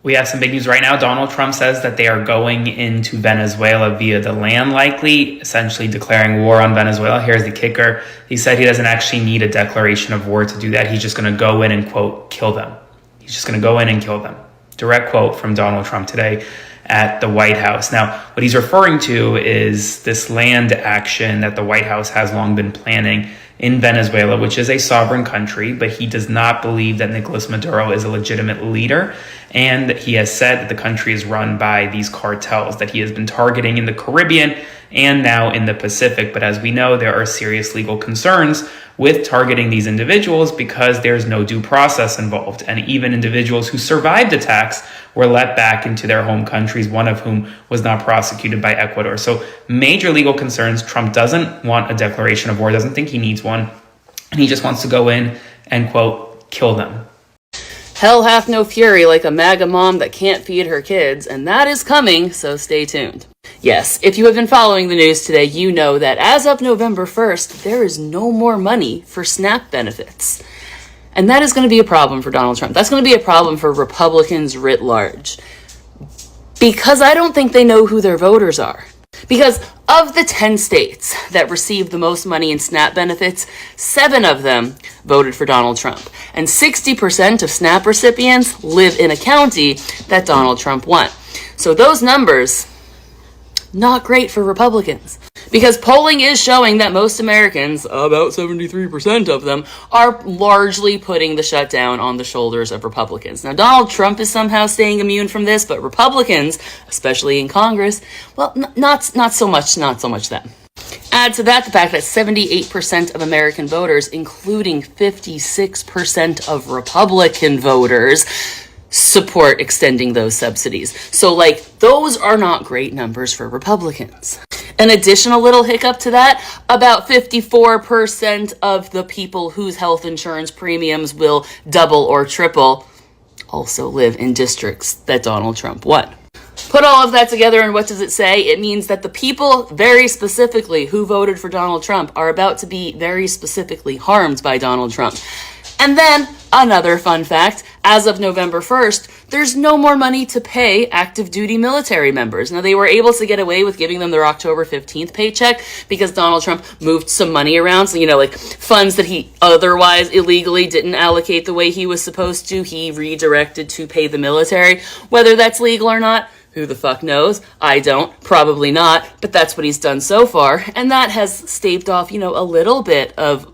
We have some big news right now. Donald Trump says that they are going into Venezuela via the land, likely, essentially declaring war on Venezuela. Here's the kicker. He said he doesn't actually need a declaration of war to do that. He's just going to go in and, quote, kill them. He's just going to go in and kill them. Direct quote from Donald Trump today at the White House. Now, what he's referring to is this land action that the White House has long been planning in Venezuela, which is a sovereign country, but he does not believe that Nicolas Maduro is a legitimate leader. And he has said that the country is run by these cartels that he has been targeting in the Caribbean and now in the Pacific. But as we know, there are serious legal concerns with targeting these individuals because there's no due process involved. And even individuals who survived attacks were let back into their home countries, one of whom was not prosecuted by Ecuador. So major legal concerns. Trump doesn't want a declaration of war, doesn't think he needs one. And he just wants to go in and, quote, kill them. Hell hath no fury like a MAGA mom that can't feed her kids, and that is coming, so stay tuned. Yes, if you have been following the news today, you know that as of November 1st, there is no more money for SNAP benefits. And that is going to be a problem for Donald Trump. That's going to be a problem for Republicans writ large. Because I don't think they know who their voters are. Because of the 10 states that received the most money in SNAP benefits, 7 of them voted for Donald Trump. And 60% of SNAP recipients live in a county that Donald Trump won. So those numbers, not great for Republicans. Because polling is showing that most Americans, about 73% of them, are largely putting the shutdown on the shoulders of Republicans. Now, Donald Trump is somehow staying immune from this, but Republicans, especially in Congress, well, not so much them. Add to that the fact that 78% of American voters, including 56% of Republican voters, support extending those subsidies. So, those are not great numbers for Republicans. An additional little hiccup to that, about 54% of the people whose health insurance premiums will double or triple also live in districts that Donald Trump won. Put all of that together, and what does it say? It means that the people very specifically who voted for Donald Trump are about to be very specifically harmed by Donald Trump. And then, another fun fact, as of November 1st, there's no more money to pay active duty military members. Now, they were able to get away with giving them their October 15th paycheck because Donald Trump moved some money around. So, funds that he otherwise illegally didn't allocate the way he was supposed to, he redirected to pay the military. Whether that's legal or not, who the fuck knows? I don't. Probably not. But that's what he's done so far. And that has staved off, a little bit of,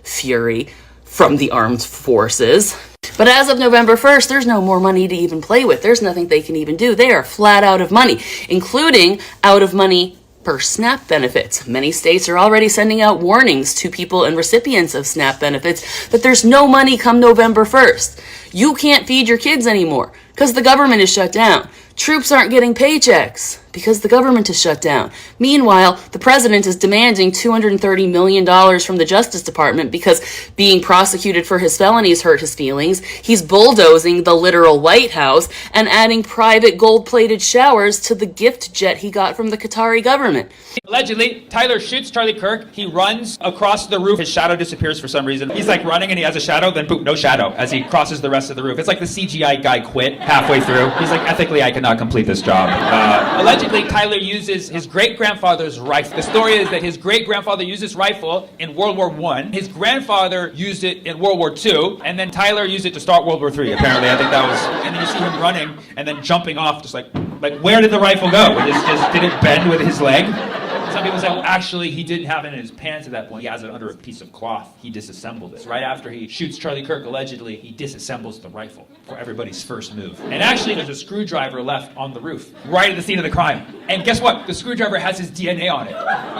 fury from the armed forces. But as of November 1st, there's no more money to even play with. There's nothing they can even do. They are flat out of money, including out of money for SNAP benefits. Many states are already sending out warnings to people and recipients of SNAP benefits that there's no money come November 1st. You can't feed your kids anymore because the government is shut down. Troops aren't getting paychecks because the government is shut down. Meanwhile, the president is demanding $230 million from the Justice Department because being prosecuted for his felonies hurt his feelings. He's bulldozing the literal White House and adding private gold-plated showers to the gift jet he got from the Qatari government. Allegedly, Tyler shoots Charlie Kirk. He runs across the roof. His shadow disappears for some reason. He's running and he has a shadow, then boom, no shadow as he crosses the rest of the roof. It's like the CGI guy quit halfway through. He's ethically, I cannot complete this job. Allegedly, Tyler uses his great-grandfather's rifle. The story is that his great-grandfather used this rifle in World War I. His grandfather used it in World War II, and then Tyler used it to start World War III, apparently. I think that was... And then you see him running and then jumping off, just like where did the rifle go? Did it bend with his leg? Some people say, well, actually, he didn't have it in his pants at that point. He has it under a piece of cloth. He disassembled it. Right after he shoots Charlie Kirk, allegedly, he disassembles the rifle for everybody's first move. And actually, there's a screwdriver left on the roof, right at the scene of the crime. And guess what? The screwdriver has his DNA on it.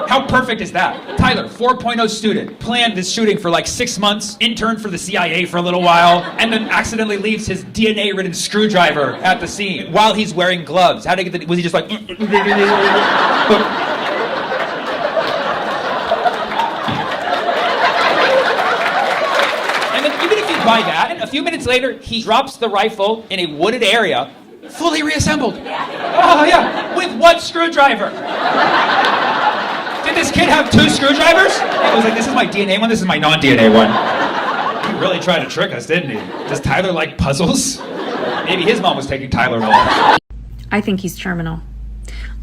How perfect is that? Tyler, 4.0 student, planned this shooting for 6 months, interned for the CIA for a little while, and then accidentally leaves his DNA-ridden screwdriver at the scene while he's wearing gloves. How did he get the... Was he just by that, and a few minutes later, he drops the rifle in a wooded area, fully reassembled. Oh, yeah. With what screwdriver? Did this kid have 2 screwdrivers? It was this is my DNA one, this is my non-DNA one. He really tried to trick us, didn't he? Does Tyler like puzzles? Maybe his mom was taking Tylenol. I think he's terminal.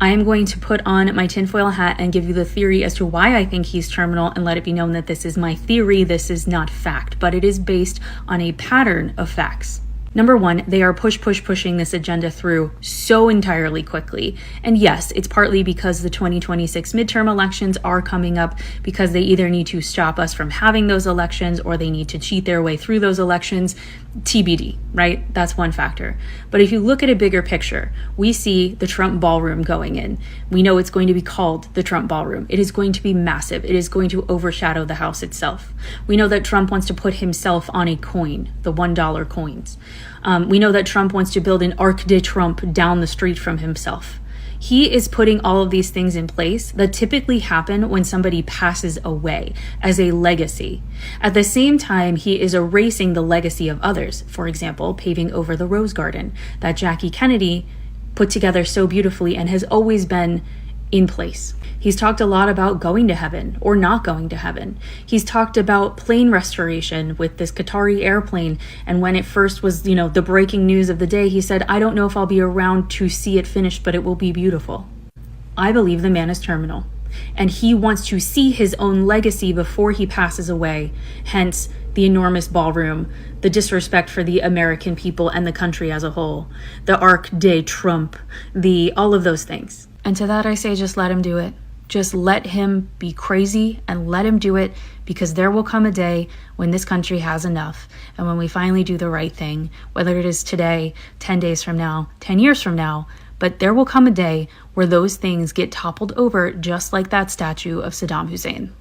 I am going to put on my tinfoil hat and give you the theory as to why I think he's terminal, and let it be known that this is my theory, this is not fact, but it is based on a pattern of facts. Number one, they are pushing this agenda through so entirely quickly. And yes, it's partly because the 2026 midterm elections are coming up, because they either need to stop us from having those elections or they need to cheat their way through those elections. TBD, right? That's one factor. But if you look at a bigger picture, we see the Trump ballroom going in. We know it's going to be called the Trump ballroom. It is going to be massive. It is going to overshadow the House itself. We know that Trump wants to put himself on a coin, the $1 coins. We know that Trump wants to build an Arc de Trump down the street from himself. He is putting all of these things in place that typically happen when somebody passes away as a legacy. At the same time, he is erasing the legacy of others. For example, paving over the Rose Garden that Jackie Kennedy put together so beautifully and has always been in place. He's talked a lot about going to heaven or not going to heaven. He's talked about plane restoration with this Qatari airplane. And when it first was, the breaking news of the day, he said, I don't know if I'll be around to see it finished, but it will be beautiful. I believe the man is terminal, and he wants to see his own legacy before he passes away. Hence the enormous ballroom, the disrespect for the American people and the country as a whole, the Arc de Trump, all of those things. And to that I say, just let him do it. Just let him be crazy and let him do it, because there will come a day when this country has enough, and when we finally do the right thing, whether it is today, 10 days from now, 10 years from now, but there will come a day where those things get toppled over, just like that statue of Saddam Hussein.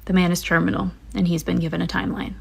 The man is terminal, and he's been given a timeline.